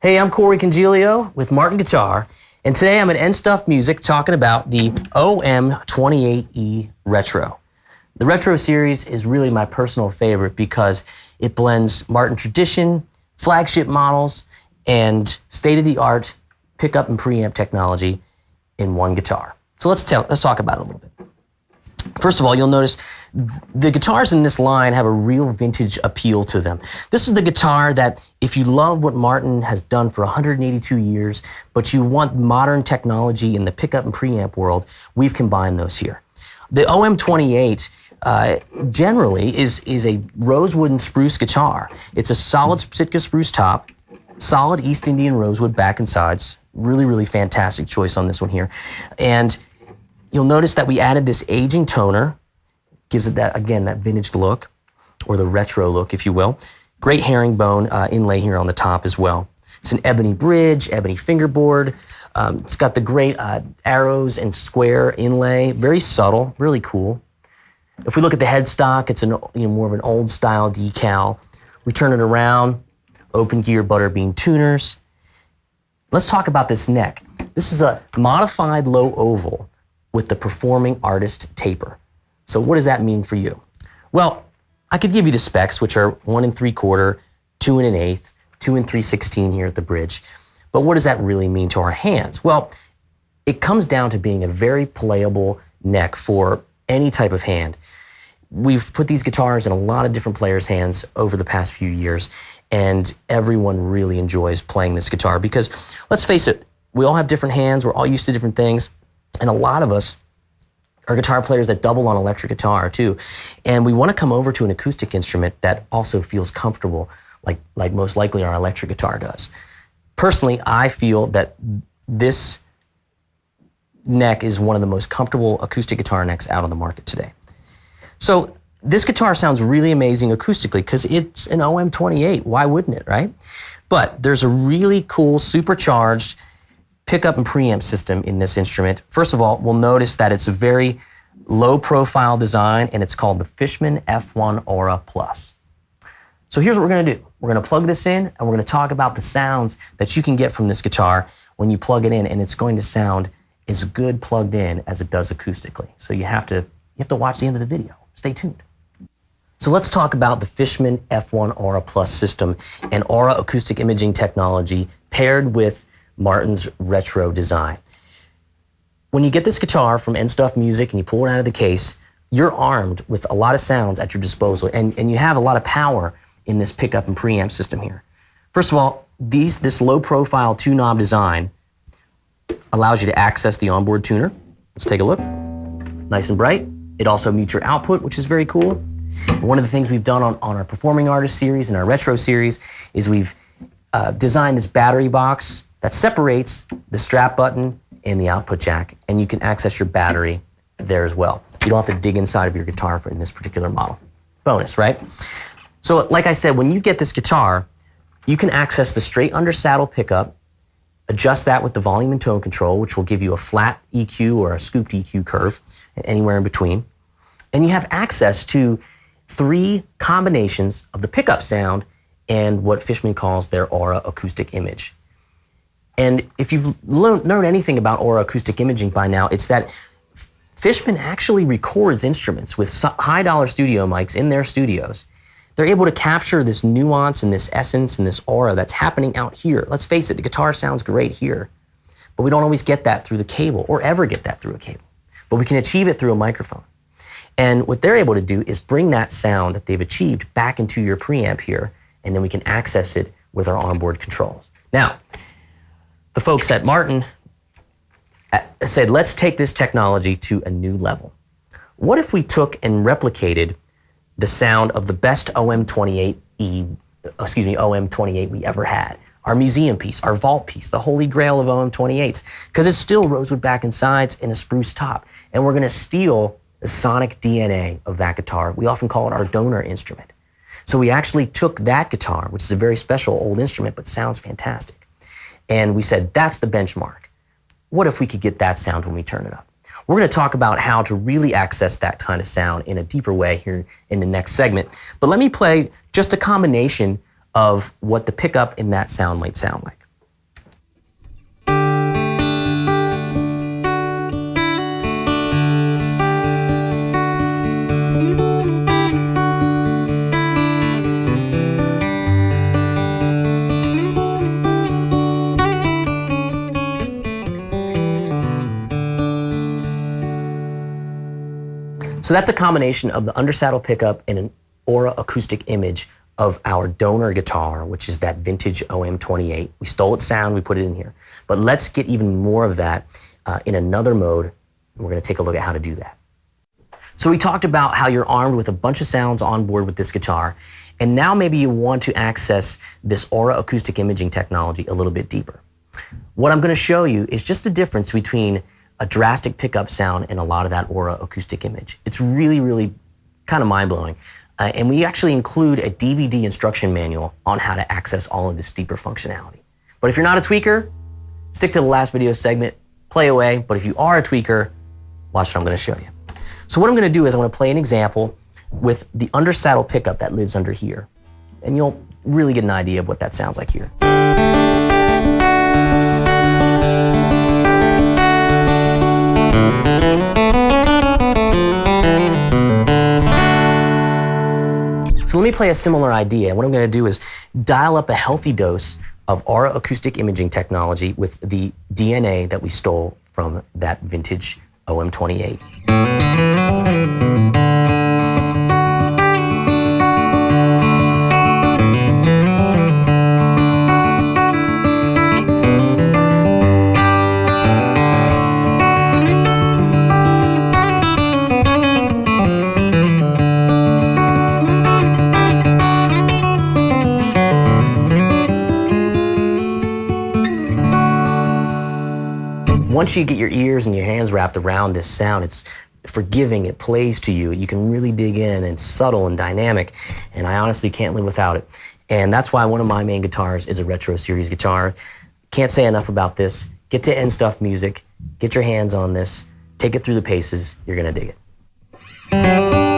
Hey, I'm Corey Congilio with Martin Guitar, and today I'm at N-Stuff Music talking about the OM-28E Retro. The Retro series is really my personal favorite because it blends Martin tradition, flagship models, and state-of-the-art pickup and preamp technology in one guitar. So let's talk about it a little bit. First of all, you'll notice the guitars in this line have a real vintage appeal to them. This is the guitar that if you love what Martin has done for 182 years, but you want modern technology in the pickup and preamp world, we've combined those here. The OM-28 generally is a rosewood and spruce guitar. It's a solid Sitka spruce top, solid East Indian rosewood back and sides. Really, really fantastic choice on this one here. And you'll notice that we added this aging toner, gives it that, again, that vintage look, or the retro look, if you will. Great herringbone inlay here on the top as well. It's an ebony bridge, ebony fingerboard. It's got the great arrows and square inlay, very subtle, really cool. If we look at the headstock, it's more of an old style decal. We turn it around, open gear butterbean tuners. Let's talk about this neck. This is a modified low oval with the performing artist taper. So what does that mean for you? Well, I could give you the specs, which are 1 3/4, 2 1/8, 2 3/16 here at the bridge. But what does that really mean to our hands? Well, it comes down to being a very playable neck for any type of hand. We've put these guitars in a lot of different players' hands over the past few years, and everyone really enjoys playing this guitar because, let's face it, we all have different hands, we're all used to different things. And a lot of us are guitar players that double on electric guitar too. And we want to come over to an acoustic instrument that also feels comfortable, like most likely our electric guitar does. Personally, I feel that this neck is one of the most comfortable acoustic guitar necks out on the market today. So this guitar sounds really amazing acoustically because it's an OM-28. Why wouldn't it, right? But there's a really cool supercharged pickup and preamp system in this instrument. First of all, we'll notice that it's a very low profile design and it's called the Fishman F1 Aura Plus. So here's what we're gonna do. We're gonna plug this in and we're gonna talk about the sounds that you can get from this guitar when you plug it in, and it's going to sound as good plugged in as it does acoustically. So you have to watch the end of the video. Stay tuned. So let's talk about the Fishman F1 Aura Plus system and Aura acoustic imaging technology paired with Martin's retro design. When you get this guitar from N-Stuff Music and you pull it out of the case, you're armed with a lot of sounds at your disposal, and you have a lot of power in this pickup and preamp system here. First of all, this low profile 2-knob design allows you to access the onboard tuner. Let's take a look. Nice and bright. It also mutes your output, which is very cool. One of the things we've done on our Performing Artist series and our Retro series is we've designed this battery box that separates the strap button and the output jack, and you can access your battery there as well. You don't have to dig inside of your guitar in this particular model. Bonus, right? So like I said, when you get this guitar, you can access the straight under saddle pickup, adjust that with the volume and tone control, which will give you a flat EQ or a scooped EQ curve, anywhere in between. And you have access to 3 combinations of the pickup sound and what Fishman calls their Aura Acoustic Image. And if you've learned anything about Aura acoustic imaging by now, it's that Fishman actually records instruments with high-dollar studio mics in their studios. They're able to capture this nuance and this essence and this aura that's happening out here. Let's face it, the guitar sounds great here, but we don't always get that through the cable or ever get that through a cable. But we can achieve it through a microphone. And what they're able to do is bring that sound that they've achieved back into your preamp here, and then we can access it with our onboard controls. Now, the folks at Martin said, let's take this technology to a new level. What if we took and replicated the sound of the best OM-28 we ever had? Our museum piece, our vault piece, the holy grail of OM-28s, because it's still rosewood back and sides and a spruce top. And we're gonna steal the sonic DNA of that guitar. We often call it our donor instrument. So we actually took that guitar, which is a very special old instrument, but sounds fantastic. And we said, that's the benchmark. What if we could get that sound when we turn it up? We're gonna talk about how to really access that kind of sound in a deeper way here in the next segment. But let me play just a combination of what the pickup in that sound might sound like. So that's a combination of the undersaddle pickup and an Aura acoustic image of our donor guitar, which is that vintage OM-28. We stole its sound, we put it in here. But let's get even more of that in another mode. We're gonna take a look at how to do that. So we talked about how you're armed with a bunch of sounds on board with this guitar, and now maybe you want to access this Aura acoustic imaging technology a little bit deeper. What I'm gonna show you is just the difference between a drastic pickup sound and a lot of that Aura acoustic image. It's really, really kind of mind-blowing. And we actually include a DVD instruction manual on how to access all of this deeper functionality. But if you're not a tweaker, stick to the last video segment, play away. But if you are a tweaker, watch what I'm gonna show you. So what I'm gonna do is I'm gonna play an example with the undersaddle pickup that lives under here. And you'll really get an idea of what that sounds like here. So let me play a similar idea. What I'm gonna do is dial up a healthy dose of Aura acoustic imaging technology with the DNA that we stole from that vintage OM-28. Once you get your ears and your hands wrapped around this sound, it's forgiving, it plays to you. You can really dig in, and subtle and dynamic, and I honestly can't live without it. And that's why one of my main guitars is a Retro Series guitar. Can't say enough about this. Get to End Stuff Music, get your hands on this, take it through the paces, you're gonna dig it.